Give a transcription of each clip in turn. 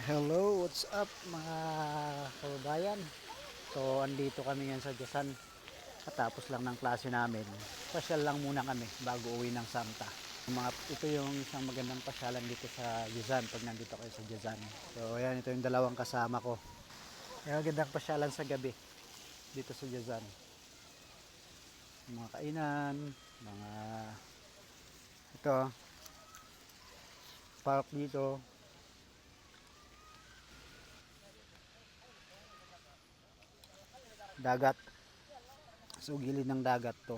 Hello, what's up mga kababayan? So, andito kami ngayon sa Jasan. Katapos lang ng klase namin. Pasyal lang muna kami bago uwi ng Santa. Ito yung isang magandang pasyalan dito sa Jasan pag nandito kayo sa Jasan. So, ayan, ito yung dalawang kasama ko. Yung magandang pasyalan sa gabi dito sa Jasan. Mga kainan, mga ito, park dito. Dagat. So, gilid ng dagat to.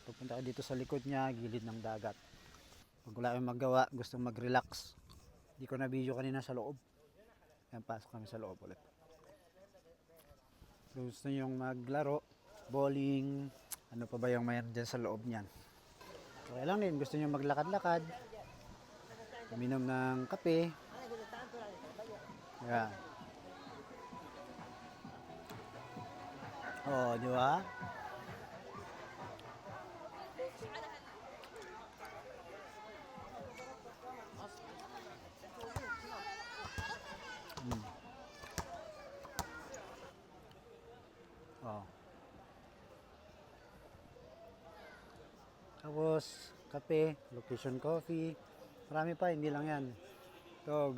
Pupunta ka dito sa likod niya, gilid ng dagat. Pag wala kayong magawa, gustong mag-relax. Hindi ko na video kanina sa loob. Ayan, pasok kami sa loob ulit. So, gusto nyo maglaro, bowling, ano pa ba yung mayroon dyan sa loob niyan. Okay lang din, gusto nyo maglakad-lakad, uminom ng kape. Ayan. Oh, di ba? Oh. Tapos, kape, location coffee. Marami pa, hindi lang yan. Ito,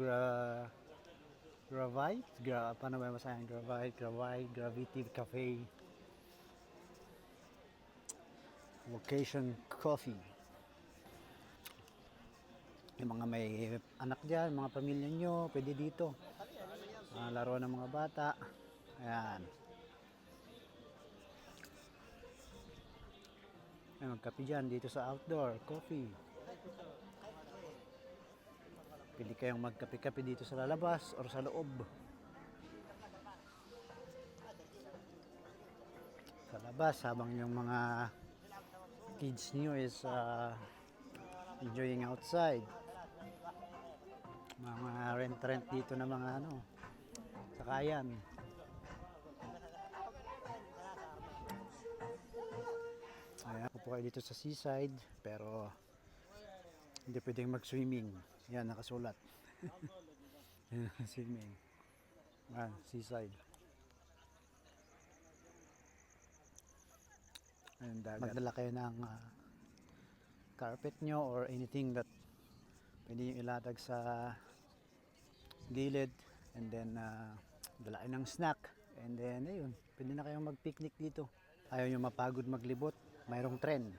Gravite? Paano ba masayan? Gravity Cafe. Location Coffee. Yung mga may anak dyan, mga pamilya nyo, pwede dito. Laro ng mga bata. Ayan. Ay, magkape dyan dito sa outdoor. Coffee. Pwede kayong magkape-kape dito sa lalabas or sa loob. Sa labas, habang yung mga kids nyo is enjoying outside. Mga rent dito na mga sakayan. Ayan, upo kayo dito sa seaside, pero hindi pwedeng mag-swimming. Yan, nakasulat. Swimming. Ayan, seaside. Ayan, dagat. Magdala kayo ng carpet nyo or anything that pwede nyo ilatag sa gilid. And then, dala kayo ng snack. And then, ayun, pwede na kayong mag-picnic dito. Ayaw nyo mapagod maglibot, mayroong tren.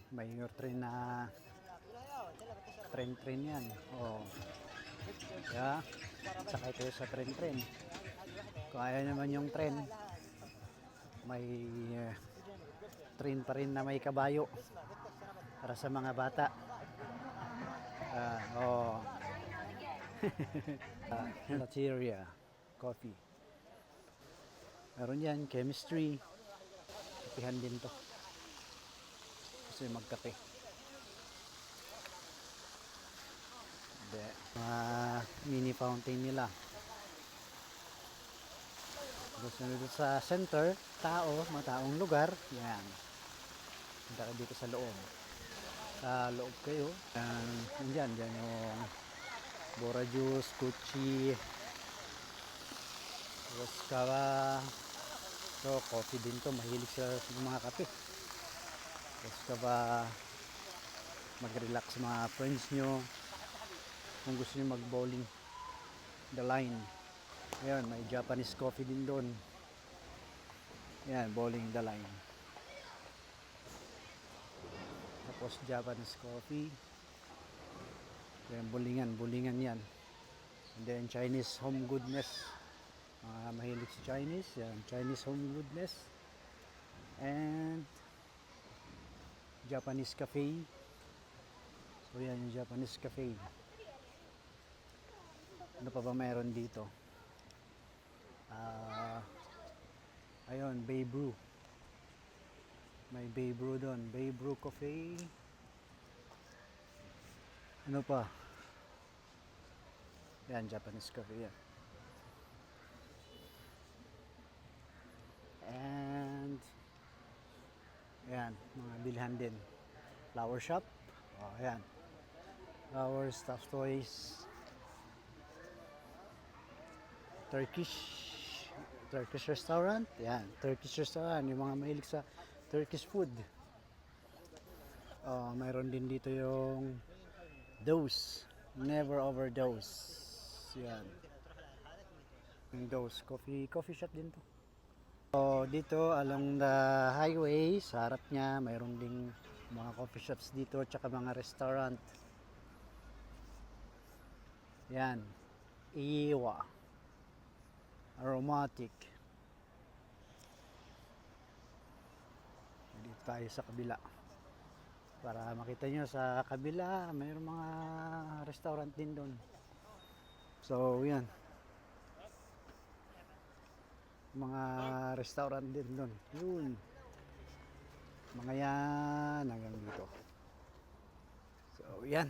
Mayroong tren na tren yan. Oh. Yeah. Sakay kayo sa tren. Kung ayaw naman yung tren, may tren pa rin na may kabayo para sa mga bata. Oh. Lateria coffee. Meron yan, chemistry. Kapihan din to. Kasi magkape. Mini fountain nila. Gusto nyo dito sa center, mga taong lugar. Yan. Punta dito sa loob. Sa loob kayo. Dyan yung Bora Juice, Gucci, Roscava. So, coffee din to. Mahilig sila sa mga kape. Roscava. Mag-relax sa mga friends nyo. Kung gusto nyo mag-bowling. The Line. Ayan, may Japanese coffee din doon. Ayan, bowling The Line. Tapos Japanese coffee. Ayan, bulingan yan. And then Chinese home goodness. Mahilig sa Chinese. Yan, Chinese home goodness. And Japanese cafe. So yan yung Japanese cafe. Ano pa ba mayroon dito? Ayun, Bay Brew. May Bay Brew doon. Bay Brew Cafe. Ano pa? Yan, Japanese cafe yan. And ayan, mga bilhan din. Flower shop. Oh, ayan. Flowers, stuffed toys. Turkish Turkish restaurant. Yan, Turkish restaurant. Yung mga mahilig sa Turkish food. Oh, mayroon din dito yung dose. Never overdose. Yan. Yung dose. Coffee shop din to. So, dito along the highway, sa harap niya, mayroon ding mga coffee shops dito, tsaka mga restaurant. Yan. Iwa. Aromatic. Dito tayo sa kabila. Para makita nyo sa kabila, mayroong mga restaurant din doon. So, yan. Mga restaurant din doon. Yun. Mga yan hanggang dito. So, yan.